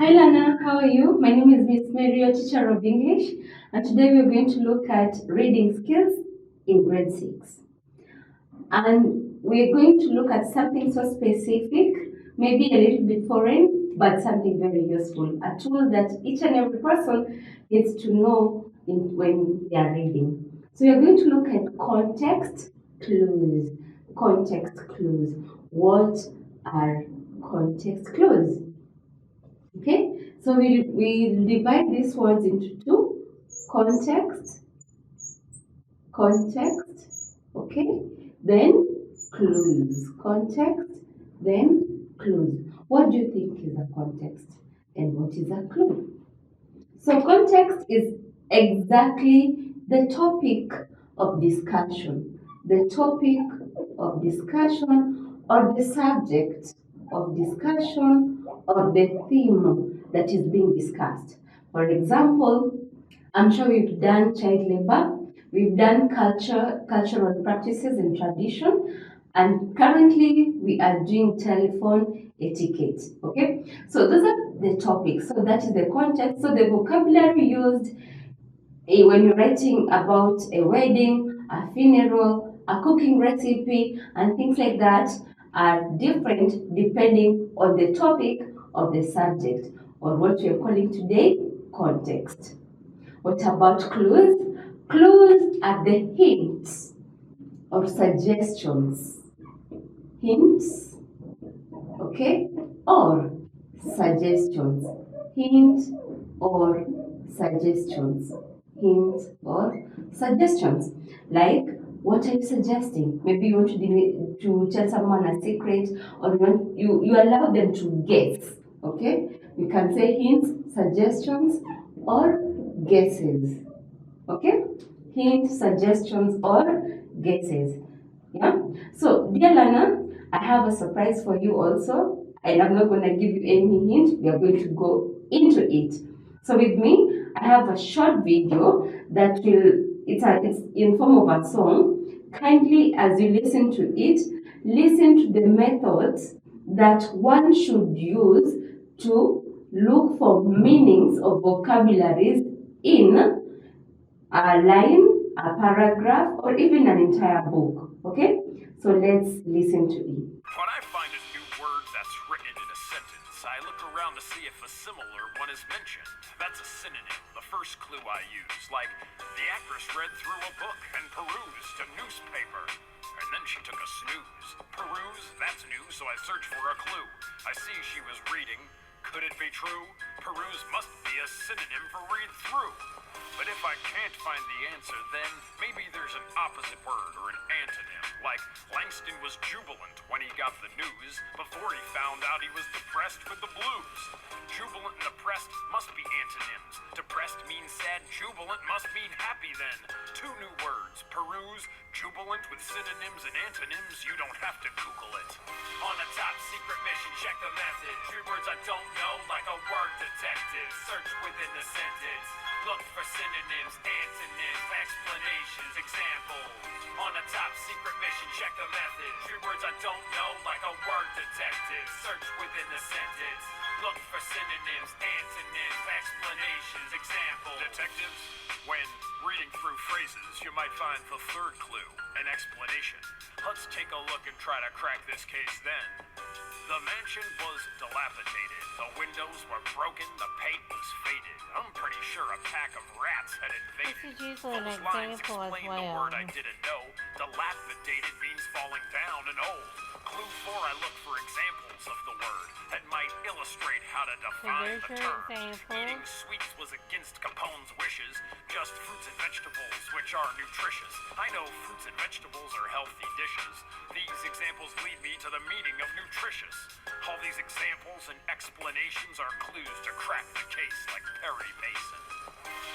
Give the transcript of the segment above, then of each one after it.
Hi Lana, how are you? My name is Miss Mary, your teacher of English, and today we're going to look at reading skills in grade 6. And we're going to look at something so specific, maybe a little bit foreign, but something very useful. A tool that each and every person needs to know when they are reading. So we're going to look at context clues. Context clues. What are context clues? Okay, so we divide these words into two: context, okay, then clues. Context, then clues. What do you think is a context and what is a clue? So context is exactly the topic of discussion, the topic of discussion or the subject of discussion or the theme that is being discussed. For example, I'm sure we've done child labor, we've done cultural practices and tradition, and currently we are doing telephone etiquette. Okay, so those are the topics. So that is the context. So the vocabulary used when you're writing about a wedding, a funeral, a cooking recipe, and things like that are different depending on the topic of the subject or what we're calling today context. What about clues? Clues are the hints or suggestions. Hints, okay, or suggestions. Hint or suggestions. Hints or suggestions. Like, what are you suggesting? Maybe you want to tell someone a secret, or you allow them to guess. Okay, you can say hints, suggestions, or guesses. Okay, hints, suggestions, or guesses. Yeah. So, dear Lana, I have a surprise for you also, and I'm not going to give you any hint. We are going to go into it. So, with me, I have a short video that it's in form of a song. Kindly, as you listen to it, listen to the methods that one should use to look for meanings of vocabularies in a line, a paragraph, or even an entire book. Okay? So let's listen to it. When I find a new word that's written in a sentence, I look around to see if a similar one is mentioned. That's a synonym, the first clue I use. Like, the actress read through a book and perused a newspaper. And then she took a snooze. Peruse, that's new, so I search for a clue. I see she was reading. Could it be true? Peruse must be a synonym for read through. But if I can't find the answer, then maybe there's an opposite word or an antonym. Like, Langston was jubilant when he got the news before he found out he was depressed with the blues. Jubilant and depressed must be antonyms. Depressed means sad, jubilant must mean happy then. Two new words, peruse, jubilant with synonyms and antonyms, you don't have to Google it. On a top secret mission, check the method. 3 words I don't know, like a word detective. Search within the sentence. Look for synonyms, antonyms, explanations, examples. On a top secret mission, check the method. 3 words I don't know, like a word detective. Search within the sentence. Look for synonyms, antonyms, explanations, examples. Detectives, when reading through phrases, you might find the third clue, an explanation. Let's take a look and try to crack this case then. The mansion was dilapidated. The windows were broken. The paint was faded. I'm pretty sure a pack of rats had invaded. This is usually an Those lines example as explain the word I well. didn't know. Dilapidated means falling down and old. Clue 4, I look for examples of the word that might illustrate how to define there's the your term. example. Eating sweets was against Capone's wishes. Just fruits and vegetables, which are nutritious. I know fruits and vegetables are healthy dishes. These examples lead me to the meaning of nutritious. All these examples and explanations are clues to crack the case like Perry Mason.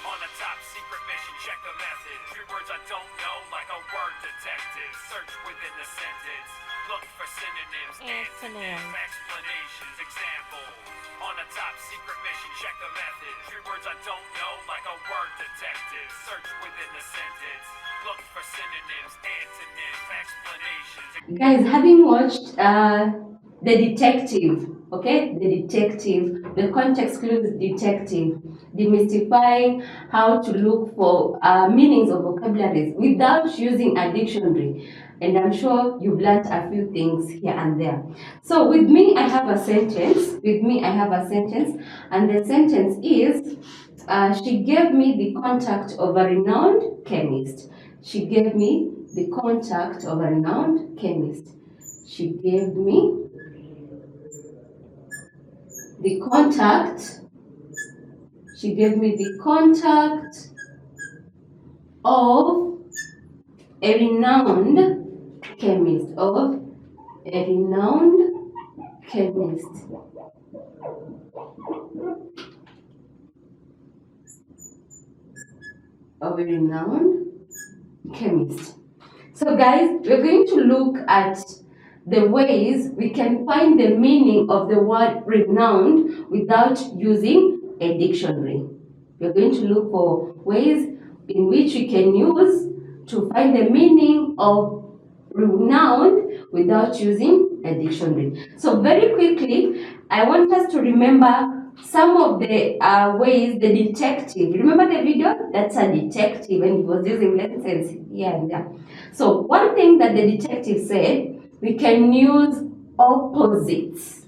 On a top secret mission, check the method. 3 words I don't know, like a word detective. Search within the sentence. Look for synonyms, antonyms, explanations, examples. On a top secret mission, check the method. 3 words I don't know, like a word detective. Search within the sentence. Look for synonyms, antonyms, explanations. Guys, having watched The Detective, Okay, the detective, the context clues detective, demystifying how to look for meanings of vocabularies without using a dictionary. And I'm sure you've learned a few things here and there. So with me, I have a sentence. And the sentence is, she gave me the contact of a renowned chemist. She gave me the contact of a renowned chemist. She gave me the contact. She gave me the contact of a renowned chemist. Of a renowned chemist. Of a renowned chemist. So guys, we're going to look at the ways we can find the meaning of the word renowned without using a dictionary. We're going to look for ways in which we can use to find the meaning of renowned without using a dictionary. So very quickly, I want us to remember some of the ways the detective, remember the video? That's a detective and he was using lenses here and there. So one thing that the detective said, we can use opposites.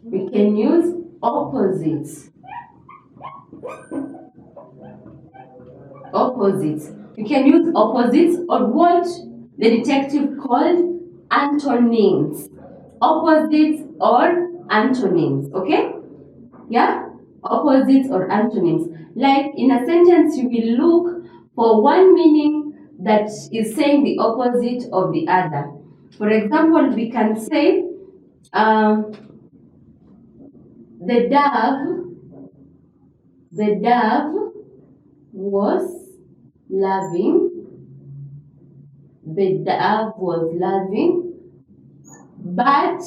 We can use opposites. Opposites. We can use opposites or what the detective called antonyms. Opposites or antonyms, okay? Yeah? Opposites or antonyms. Like in a sentence, you will look for one meaning that is saying the opposite of the other. For example, we can say, the dove was loving. The dove was loving, but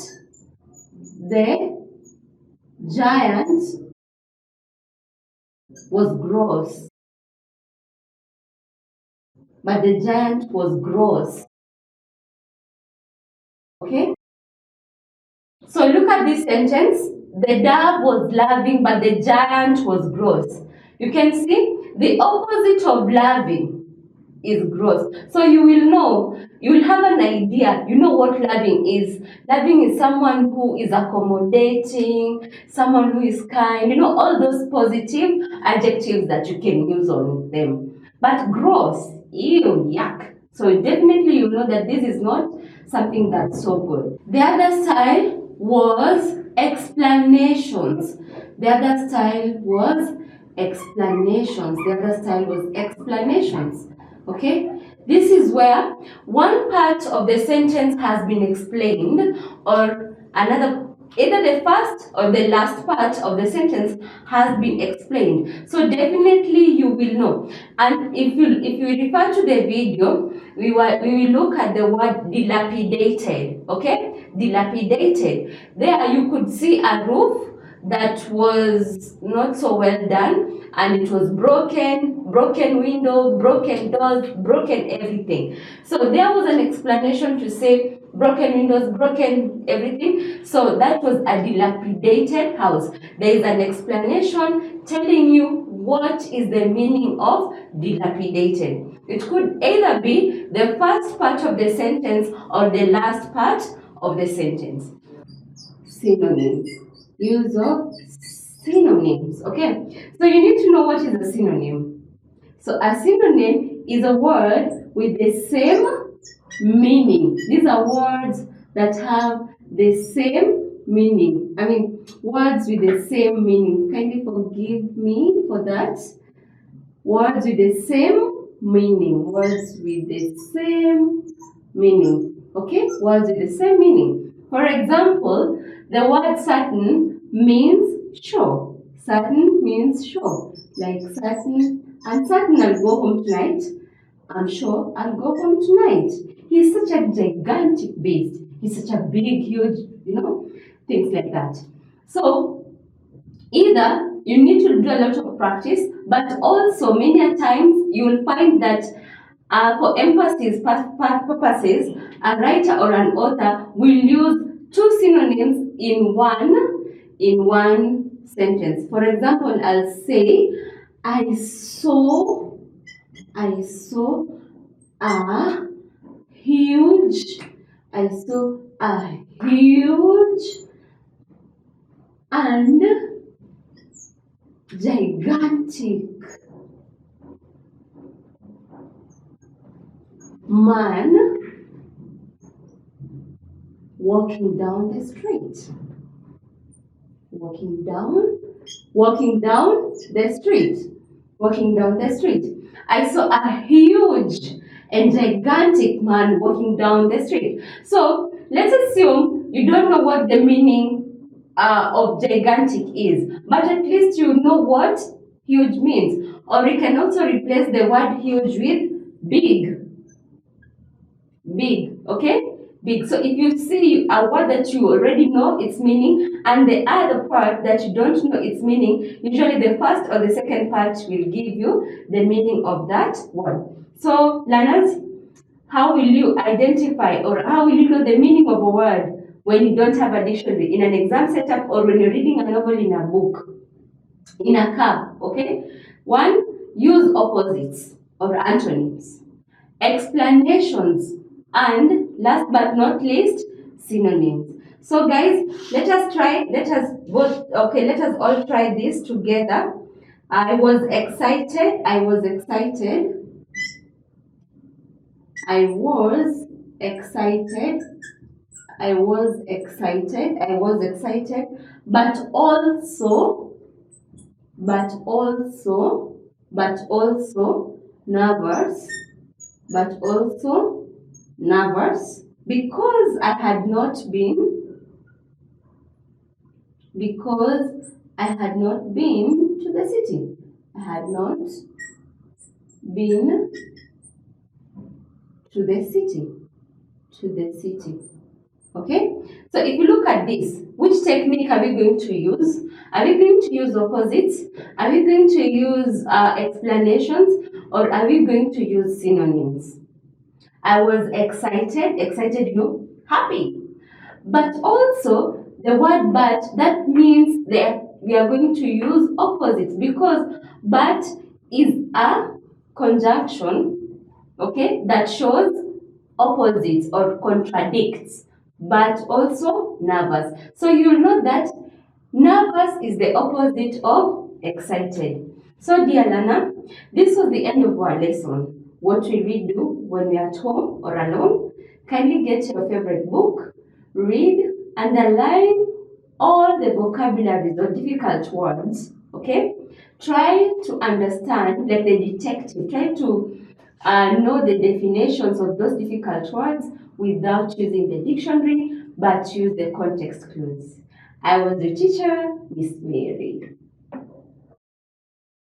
the giant was gross. But the giant was gross. Okay? So look at this sentence. The dove was loving, but the giant was gross. You can see the opposite of loving is gross. So you will know, you will have an idea, you know what loving is. Loving is someone who is accommodating, someone who is kind, you know, all those positive adjectives that you can use on them. But gross, ew, yuck. So definitely you know that this is not something that's so good. The other style was explanations. The other style was explanations. The other style was explanations. Okay, this is where one part of the sentence has been explained, or another, either the first or the last part of the sentence has been explained. So definitely you will know. And if you refer to the video, we will look at the word dilapidated. Okay, dilapidated. There you could see a roof that was not so well done, and it was broken window, broken doors, broken everything. So there was an explanation to say broken windows, broken everything. So that was a dilapidated house. There is an explanation telling you what is the meaning of dilapidated. It could either be the first part of the sentence or the last part of the sentence. Synonyms. Use of synonyms. Okay, so you need to know what is a synonym. So a synonym is a word with the same meaning. These are words that have the same meaning. I mean, words with the same meaning. Kindly forgive me for that. Words with the same meaning. Words with the same meaning. Okay, words with the same meaning. For example, the word certain means sure. Certain means sure. Like certain, I'm certain I'll go home tonight. I'm sure I'll go home tonight. He's such a gigantic beast. He's such a big, huge, things like that. So either you need to do a lot of practice, but also many times you will find that for emphasis purposes, a writer or an author will use two synonyms in one sentence. For example, I'll say, I saw a huge, I saw a huge and gigantic man walking down the street. Walking down the street. Walking down the street. I saw a huge and gigantic man walking down the street. So let's assume you don't know what the meaning of gigantic is, but at least you know what huge means. Or we can also replace the word huge with big. Big, okay? Big. So if you see a word that you already know its meaning and the other part that you don't know its meaning, usually the first or the second part will give you the meaning of that word. So learners, how will you identify or how will you know the meaning of a word when you don't have a dictionary in an exam setup or when you're reading a novel in a book, in a car, okay? One, use opposites or antonyms, explanations, and last but not least, synonyms. So guys, let us all try this together. I was excited. I was excited, but also nervous, because I had not been to the city. I had not been to the city. Okay? So if you look at this, which technique are we going to use? Are we going to use opposites? Are we going to use explanations? Or are we going to use synonyms? I was excited, happy. But also, the word but, that means that we are going to use opposites because but is a conjunction, okay, that shows opposites or contradicts, but also nervous. So you'll know that nervous is the opposite of excited. So dear learner, this was the end of our lesson. What will we do when we are at home or alone? Kindly get your favorite book, read, underline all the vocabularies or difficult words, okay? Try to understand, like the detective, try to know the definitions of those difficult words without using the dictionary, but use the context clues. I was your teacher, Miss Mary.